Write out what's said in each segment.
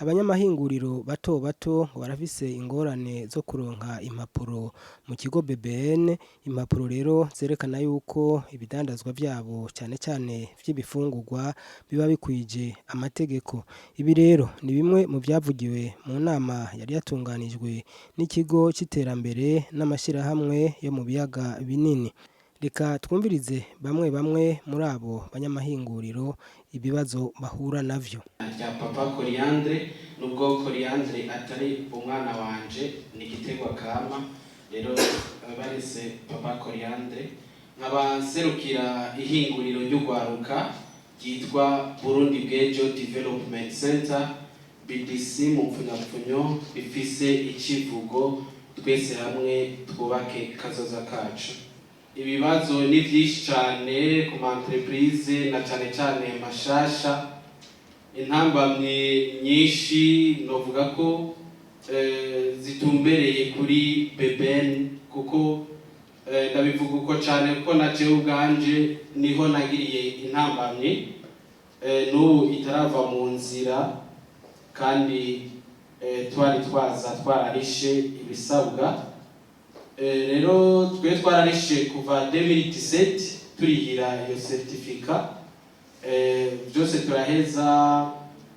abanyamahinguriro bato bato ngo barafise ingorane zo kuronka impapuro mu kigo BBN, impapuro rero zerekana yuko ibidandazwa vyabo cane cane vy'ibifungurwa biba bikwije amategeko. Ibi rero ni bimwe mu vyavugiwe mu nama yari yatunganijwe n'ikigo c'iterambere n'amashirahamwe yo mu biyaga binini. Reka twumvirize bamwe bamwe muri abo banyamahinguriro ibibazo bahura navyo. Rya papa Coriandre, nubwo Coriandre atari umwana wanje ni igiterwa kama, rero barese papa Coriandre nkaba serukira ihinguriro ry'ugwaruka ryitwa Burundi Bwejo Development Center BDC mu mpfunyapfunyo, bifise icivugo twese hamwe twubake kazoza kacu. Ibibazo ni vyinshi cane ku ma entreprise na cane cane mashasha, intambamye nyinshi novuga ko zitumbereye kuri BBN, kuko ndabivuga uko cane kuko na jewe ubwanje niho nagiriye intambamye n'ubu itarava mu nzira, kandi twari twararishe ibisabwa. Rero twe twararishe kuva 2017 turihira iyo certificat, byose turaheza,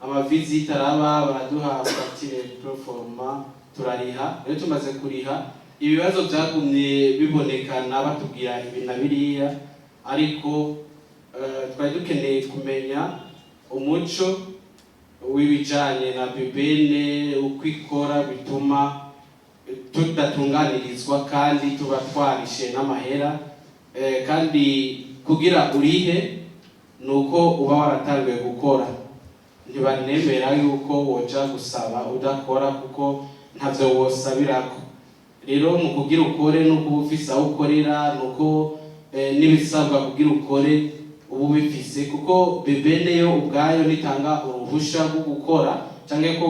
amavisite araba, baraduha facture pro forma turariha. Rero tumaze kuriha, ibibazo byagumye bibonekana batubwira ibi na biriya, ariko twari dukeneye kumenya umuco w'ibijanye na BBN uko ikora bituma tudatunganirizwa kandi tuba twarishe n'amahera, kandi kugira urihe nuko uba waratangiye gukora. Ntibanemera yuko woja gusaba udakora kuko ntavyo wosabirako. Rero mu kugira ukore nuko ufise aho ukorera, nuko n'ibisabwa kugira ukore ubu bifise, kuko BBN yo ubwayo nitanga uruhusha rwo gukora canke ko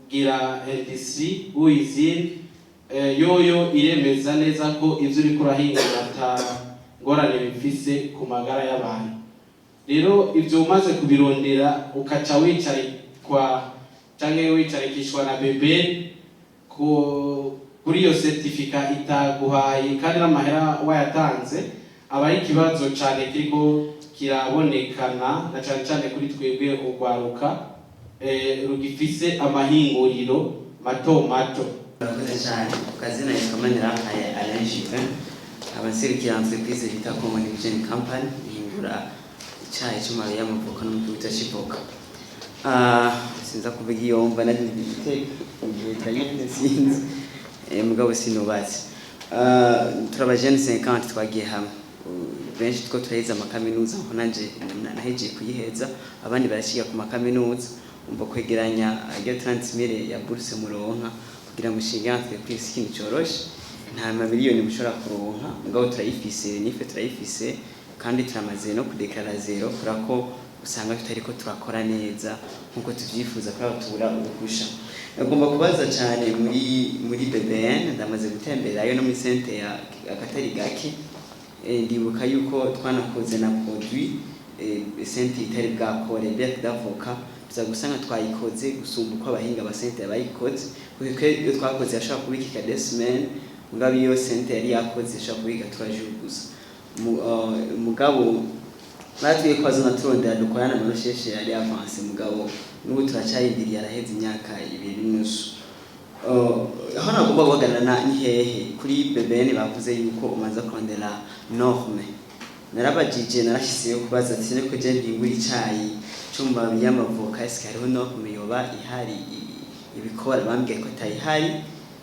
kugira industry uizine, yoyo iremeza neza ko ivyo uri kurahingura ata ngorane bifise ku magara y'abantu. Rero ivyo umaze kubirondera ukaca wicarikwa canke wicarikishwa na BBN kuri iyo certificat itaguhaye kandi n'amahera wayatanze, aba ari ikibazo cane kiriko kirabonekana na cane cane kuri twebwe ugwaruka rugifise amahinguriro mato mato. Murakoze cyane. Kazina yikamanira Alain Jupin, abaserukira entreprise bita Common Vision Company ihingura icyayi cy'amababi y'amavoka n'umututa shivoka. Sinza kuvuga iyo mva nari nditeka igihe tayene sinzi mugabo sinubatse. Turaba jeune 50 twagiye hamwe, benshi two turaheza amakaminuza, aho nanje naheje kuyiheza, abandi barashiga ku makaminuza, umva kwegeranya iyo 30,000 ya bourse muronka kugira ngo mushinge entreprise ikintu cyoroshe, nta mamiliyoni mushobora kuronka, mugabo turayifise, nife turayifise, kandi turamaze no kudeklara zero kurako usanga tutariko turakora neza nkuko tuvyifuza ko tubura uruhusha. Ngomba kubaza cyane muri BBN, ndamaze gutemberayo no muri center ya akatari gake, ndibuka yuko twanakoze na produit center itari bwakore bec d'avocat, tuza gusanga twayikoze gusumba uko abahinga ba center bayikoze, kuko iyo twakoze yashaka kubika desmen, mugabo iyo center yari yakoze yashaka kubika 3 jours gusa. Mugabo natwe kwazo naturondera dukorana na recherche yari avance, mugabo n'ubu turacyayindiriye araheze imyaka 2 n'unusu. Aho nagomba guhagarana ni hehe kuri BBN bavuze yuko umaze kurondera norme. Narabajije narashyizeyo kubaza ati ko je ndingura icyayi cyo mu mababi y'amavoka, ese hariho norme yoba ihari ibikora? Bambwiye ko atayihari.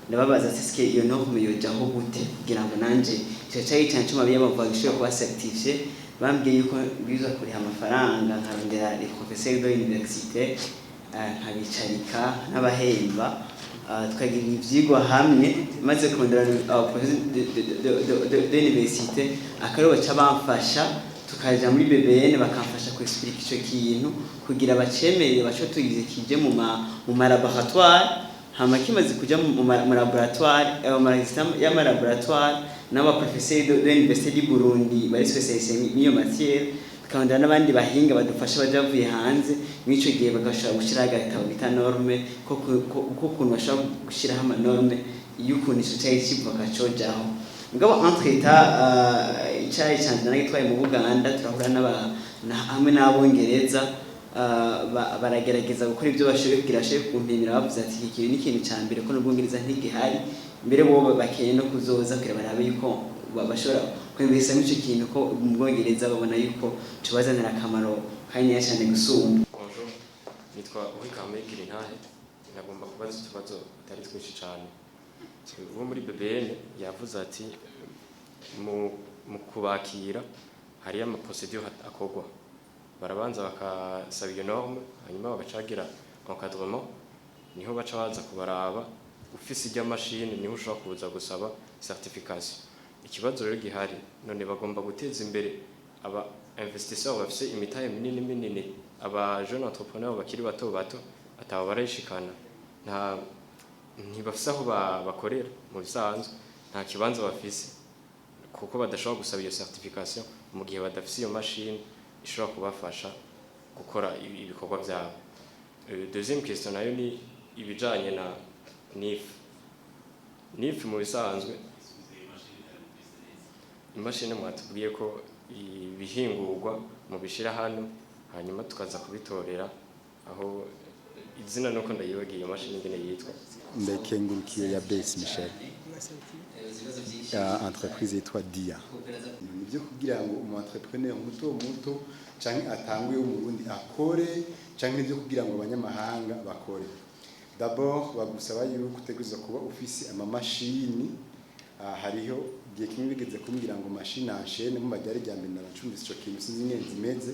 Ndababaza ati ese iyo norme yojaho gute kugira ngo nanje icyo cyayi cyane cyo mu mababi y'amavoka gishobora kuba certifié. Bambwiye yuko biza kuriha amafaranga, nkarondera les professeurs de l'université, nkabicarika n'abahemba, tukagira ivyigwa hamwe, maze kurondera de l'université akaroba cyabamfasha, tukaja muri BBN bakamfasha ku explique ico kintu kugira bacemerere baco tugize kije mu laboratoire. Hama kimaze kuja mu laboratoire, ma laboratoire n'aba professeurs de l'université du Burundi bari spécialisés n'iyo matière, tukabandana n'abandi bahinga badufasha baje bavuye hanze mw'ico gihe bagashobora gushiraho agatabo bita norme ko ukuntu bashobora gushiraho amanorme y'ukuntu ico cayi c'ivoka cojaho. Mugabo icayi canje naragitwaye mu Buganda, turahura hamwe n'Abongereza baragerageza gukora ibyo bashoboye kugira bashoboye kumpimira, bavuze ati iki ni ikintu ca mbere ko n'Ubwongereza ntigihari, mbere bo bakeneye no kuzoza kugira barabe yuko bashobora kwemeza ico kintu ko mu Bwongereza babona yuko tubazanira akamaro kanini cyane gusumba. Bonjour, nitwa Uwikame Girintahe, nagomba kubaza utubazo tutari twinshi cyane. Uwo muri BBN yavuze ati mu kubakira hariyo amaprocedure akorwa, barabanza bakasaba iyo norme, hanyuma bagacagira encadrement, niho baca baza kubaraba ufise ijya machine niho ushobora kuza gusaba certification. Ikibazo rero gihari none bagomba guteza imbere aba investisseurs bafise imitahe minini, aba jeune entrepreneurs bakiri bato ataba barayishikana, ntibafise aho bakorera mu bisanzwe, nta kibanza bafise kuko badashobora gusaba iyo certification mu gihe badafise iyo machine ishobora kubafasha gukora ibikorwa byabo. Deuxième question nayo ni ibijanye na NIF mu bisanzwe imashini mwatubwiye ko ibihingurwa mu bishira hano hanyuma tukaza kubitorera aho izina nuko ndayibagiye iyo mashini ngene yitwa. Ndakengurukiye ya Base Michel ya entreprise yitwa Dia. Nibyo kugira ngo umu entrepreneur muto canke atangwe mu Burundi akore canke nibyo kugira ngo abanyamahanga bakore. D'abord bagusaba yuko utegerezwa kuba ufise amamashini, hariho gihe kimwe bigeze kumbwira ngo machine enchaîne mu majyari rya 2010 ico kintu sinzi nyene zimeze,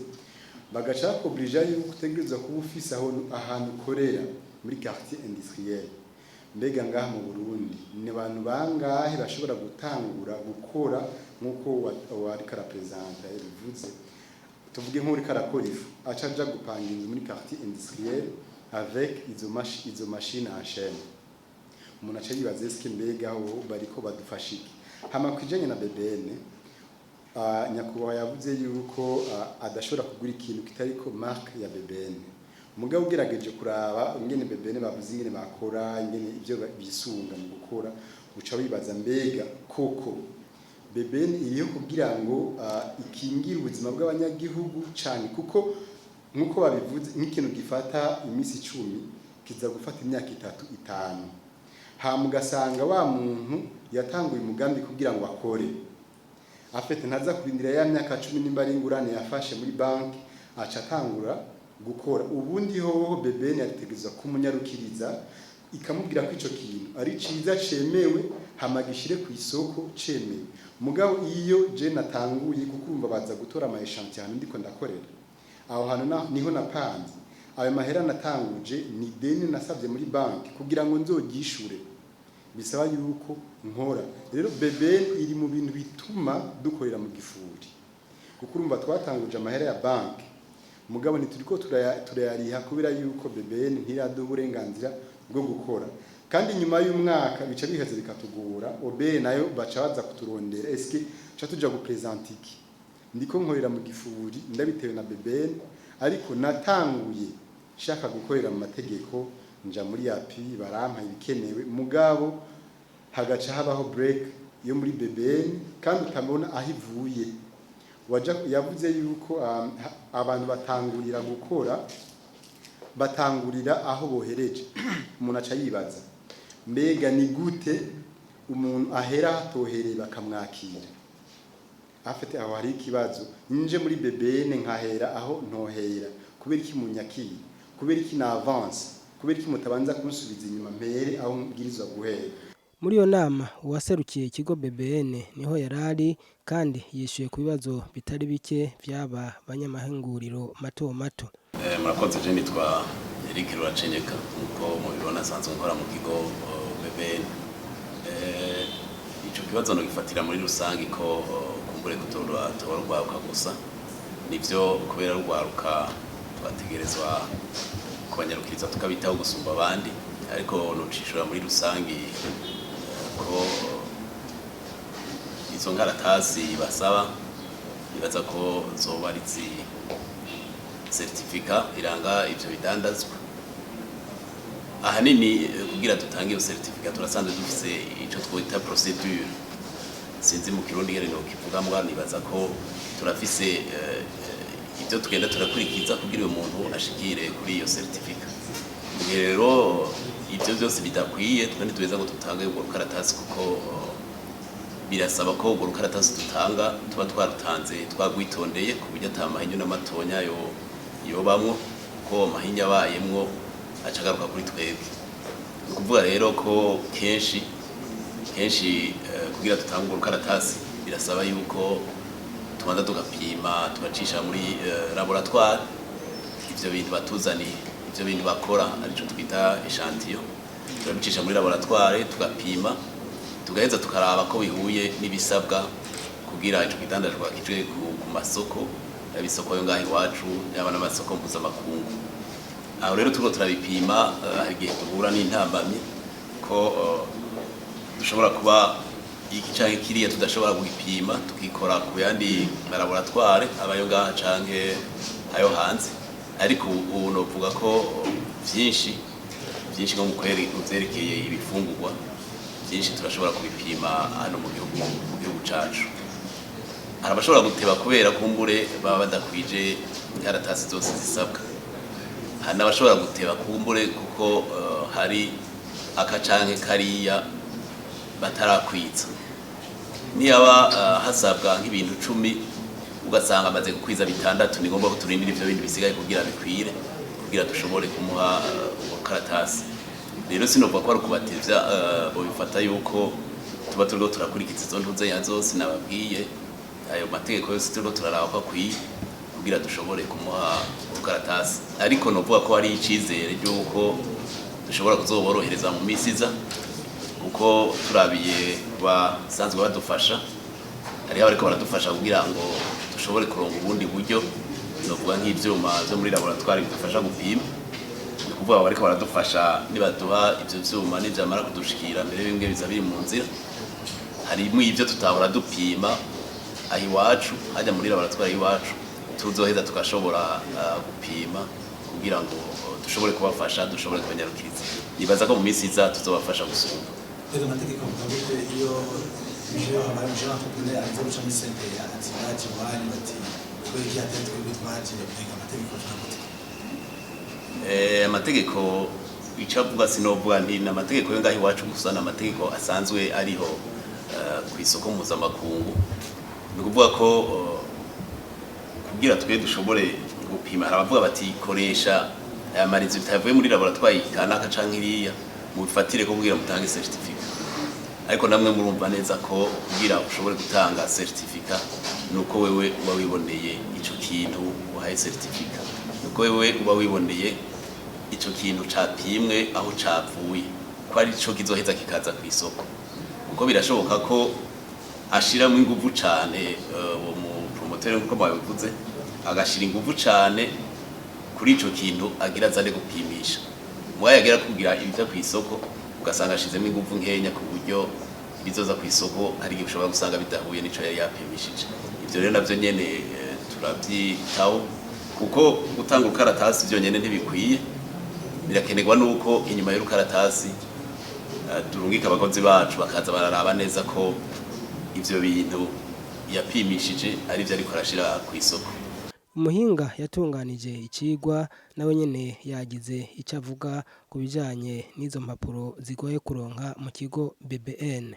bagaca kobrija yuko utegerezwa kuba ufise ahantu ukorera muri quartier industriel. Mbega ngaha mu Burundi ni abantu bangahe bashobora gutangura gukora nkuko wari karapresenta yabivuze, tuvuge nk'uri karakora ifu acaja gupanga inzu muri quartier industriel avec izo machine enchaîne. Umuntu aca yibaza eske mbega aho bariko badufashike. Hama kwijanye na BBN, nyakubahwa yavuze yuko adashobora kugura ikintu kitariko marque ya BBN. Mugabo ugerageje kuraba ingene BBN bavuze ingene bakora, ingene ibyo bisunga mu gukora, uca wibaza mbega koko BBN iriyo kugira ngo ikingira ubuzima bw'abanyagihugu cyane, kuko nkuko babivuze nk'ikintu gifata imisi 10 kiza gufata imyaka 3-5. Mugasanga wa muntu yatanguye umugambi kugira ngo akore, afite ntaza kurindira ya myaka 10 nimba ari ingurane yafashe muri banki aca atangura gukora. Ubundi hoho BBN yaritegeza kumunyarukiriza ikamubwira ko ico kintu ari ciza cemewe hamagishire ku isoko cemewe. Mugabo iyo je natanguye kukumva baza gutora ama echantion ndiko ndakorera aho hantu niho napanze ayo mahera natanguje ni deni nasabye muri banki kugira ngo nzogishure, bisaba yuko nkora. Rero BBN iri mu bintu bituma dukorera mu gifuri, kuko urumva twatanguje amahera ya banki mugabo ntituriko turayariha kubera yuko BBN ntiraduha uburenganzira bwo gukora, kandi nyuma y'umwaka bica biheze bikatugura. OBE nayo baca baza kuturondera eske cha tuja gupresenter iki, ndiko nkorera mu gifuri ndabitewe na BBN, ariko natanguye shaka gukorera mu mategeko nja muri api barampa ibikenewe, mugabo hagaca habaho break yo muri BBN kandi utabona aho ivuye. Yavuze yuko abantu batangurira gukora batangurira aho bohereje. Umuntu aca yibaza mbega ni gute umuntu ahera atohereye bakamwakira, afite aho hari ikibazo. Nje muri BBN nkahera aho ntohera, kubera iki munyakira, kubera iki na avance, kubera iki mutabanza kunsubiza inyuma mpere aho mbwirizwa guhera. Muri iyo nama uwaserukiye ikigo BBN niho yarari kandi yishuye ku bibazo bitari bike byaba banyamahinguriro mato. Murakoze. Je nitwa Eric Ruracenyeka, uko mubibona sanzwe nkora mu kigo BBN. Ico kibazo no gifatira muri rusangi ko kumbure kutorwaruka gusa, nivyo kubera rwaruka twategerezwa kubanyarukiriza tukabitaho gusumba abandi, ariko nocishura muri rusangi ko izo ngaratasi basaba nibaza ko zoba ari certificat iranga ivyo bidandazwa. Ahanini kugira dutange iyo certificat turasanzwe dufise ico twita procedure, sinzi mu kirundi ngene no kivuga mbwa, nibaza ko turafise ibyo tugenda turakurikiza kugira uyu muntu ashikire kuri iyo certificat. Rero ibyo byose bidakwiye twende tuweza ngo tutange ubwo rukaratasi, kuko birasaba ko ubwo rukaratasi dutanga tuba twarutanze twagwitondeye ku buryo atamahinyu n'amatonya yobamwo, ko amahinya abayemwo acagaruka kuri twebwe. Ni ukuvuga rero ko kenshi kugira dutange ubwo rukaratasi birasaba yuko tubanza tugapima tugacisha muri laboratoire ivyo bintu batuzaniye, ivyo bintu bakora arico twita echantillon, turabicisha muri laboratoire tugapima, tugaheza tukaraba ko bihuye n'ibisabwa kugira ico gitandazwa kijwe ku masoko, abisoko yo ngaho iwacu yaba n'amasoko mpuzamakungu. Aho rero turiko turabipima, hari igihe duhura n'intambamyi ko dushobora kuba iki canke kiriya tudashobora guhipima tukikora ku yandi laboratoire abayo ngaha canke ayo hanze, ariko ubu novuga ko vyinshi nko mu kuvyerekeye ibifungurwa vyinshi turashobora kubipima hano mu gihugu cacu. Hari abashobora guteba kubera kumbure baba badakwije inkaratasi zose zisabwa, hari n'abashobora guteba kumbure kuko hari aka canke kariya batarakwiza. Niyaba hasabwa nk'ibintu 10 ugasanga amaze gukwiza 6, ni ngombwa ko turindira ivyo bindi bisigaye kugira bikwire, kugira dushobore kumuha ubukaratasi. Rero sinovuga ko ari kubatevya, bo bifata yuko tuba turiko turakurikiza izo ntuze zose nababwiye, ayo mategeko yose turiko turaraba ko akwiye kugira dushobore kumuha ubukaratasi. Ariko novuga ko ari icizere ry'uko dushobora kuzoborohereza mu misiza, kuko turabiye basanzwe badufasha, hariho abariko baradufasha kugira ngo dushobore kuronga ubundi buryo, novuga nk'ivyuma vyo muri laboratoire bidufasha gupima. Ni kuvuga bariko baradufasha nibaduha ivyo vyuma nivyamara kudushikira mbere bimwe biza biri mu nzira, harimo ivyo tutahora dupima aho iwacu, hajya muri laboratoire iwacu tuzoheza tukashobora gupima kugira ngo dushobore kubafasha, dushobore kubanyarukiriza. Nibaza ko mu minsi iza tuzobafasha gusumba. Pero amategeko mugabute iyo bije abantu je entrepreneur azo guca muri sente ya atibaje wani bati ko iki atetse bitwaje mbega amategeko cyangwa amategeko icavuga sinovuga nti n'amategeko yo ngaho iwacu gusa n'amategeko asanzwe ariho ku isoko mpuzamakungu. Ni kuvuga ko kugira twe dushobore gupima, abavuga bati koresha aya marizo bitavuye muri laboratoire kanaka canke iriya mubifatire ko kugira mutange certificate. Ariko namwe murumva neza ko kugira ushobore gutanga certificate nuko wewe uba wiboneye ico kintu uhaye certificate, nuko wewe uba wiboneye ico kintu capimwe aho cavuye, ko ari ico kizoheza kikaza ku isoko. Kuko birashoboka ko ashiramo inguvu cane uwo mu promoteur nkuko babivuze, agashira inguvu cane kuri ico kintu agira zane gupimisha, mwaye agera kugira ibyo ku isoko ugasanga ashizemo inguvu nkenya ku buryo bizoza ku isoko hari igihe ushobora gusanga bidahuye n'ico yari yapimishije. Ivyo rero navyo nyene turavyitaho, kuko gutanga urukaratasi byo nyene ntibikwiye, birakenerwa nuko inyuma y'urukaratasi turungika abakozi bacu bakaza bararaba neza ko ivyo bintu yapimishije ari byo ariko arashira ku isoko. Umuhinga yatunganije ikigwa nawe nyene yagize icyo avuga ku bijanye n'izo mpapuro zigoye kuronka mu kigo BBN.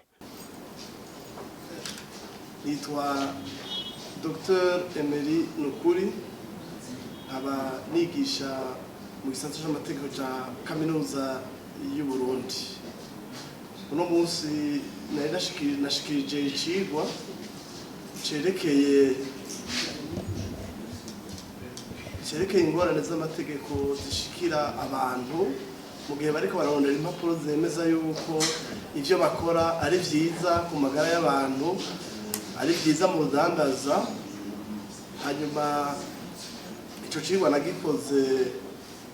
Nitwa Dr Emery Nukuri, aba nigisha mu gisata cy'amategeko cya kaminuza y'u Burundi. Uno munsi nari nashikirije ikigwa cerekeye ingorane z'amategeko zishikira abantu mu gihe bariko bararondera impapuro zemeza yuko ivyo bakora ari vyiza ku magara y'abantu, ari vyiza mu rudandaza. Hanyuma ico cigwa nagikoze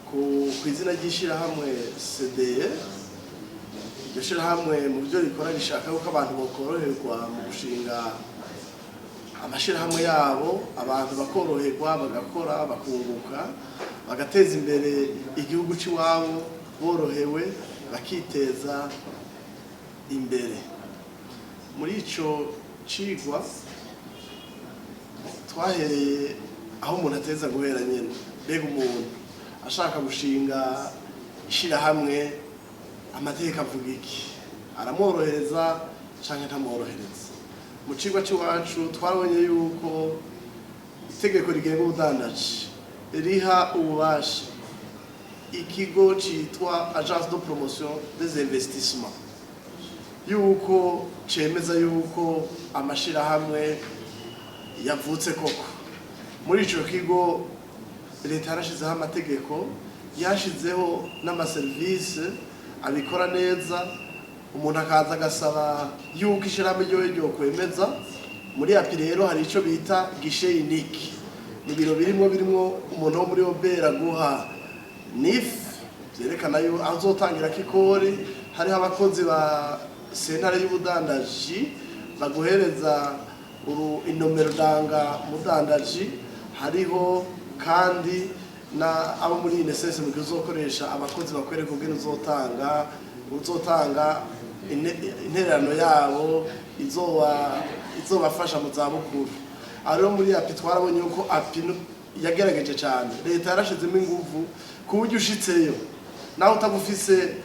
ku izina ry'ishirahamwe CDE. Iryo shirahamwe mu byo rikora rishaka yuko abantu bokoroherwa mu gushinga amashirahamwe yabo abantu bakoroherwa bagakora bakunguka bagateza imbere igihugu cy'iwabo borohewe bakiteza imbere. Muri ico cigwa twahereye aho umuntu ateza guhera nyene, mbega umuntu ashaka gushinga ishirahamwe amategeko avuga iki, aramworohereza canke ntamworohereza. Mu cigwa cy'iwacu twabonye yuko itegeko rigenga ubudandaji riha ububasha ikigo citwa Agence de Promotion des Investissements yuko cemeza yuko amashirahamwe yavutse koko. Muri ico kigo leta yarashizeho amategeko, yashizeho n'amaserivisi abikora neza, umuntu akaza agasaba yuko ishirahamwe ryo kwemeza. Muri api rero hari ico bita guichet unique, ni biro birimo umuntu wo muri Obera guha NIF byerekana yo azotangira kikori, hariho abakozi ba sentare y'ubudandaji baguhereza inomero danga mudandaji, hariho kandi na abo muri INSS mu uzokoresha abakozi bakwereka ubwene uzotanga intererano yabo izobafasha mu zabukuru. Ariho muri api twarabonye yuko api yagerageje cyane, leta yarashizemo ingufu ku buryo ushitseyo nawe utagufise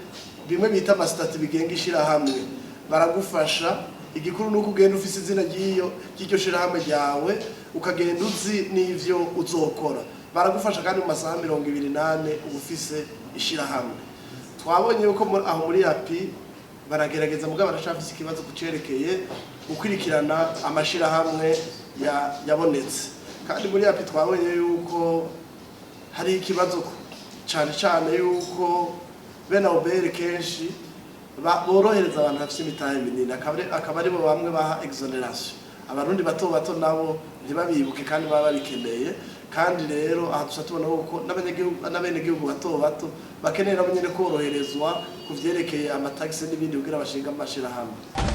bimwe bita amasitati bigenga ishirahamwe baragufasha. Igikuru nuko ugenda ufise izina ry'iryo shirahamwe ryawe, ukagenda uzi n'ivyo uzokora. Baragufasha kandi mu masaha 28 ufise ishirahamwe. Twabonye yuko aho muri api baragerageza mugabo barashafise ikibazo kucerekeye gukurikirana amashirahamwe yabonetse. Kandi muri api twabonye yuko hari ikibazo cyane yuko bene Obere kenshi borohereza abantu bafite imitahe minini, akaba aribo bamwe baha exoneration. Abarundi bato nabo ntibabibuke kandi baba babikeneye. Kandi rero aha dusa tubona uko n'abenegihugu bato bakenera nyine koroherezwa ku vyerekeye amatagisi n'ibindi kugira bashinga amashirahamwe.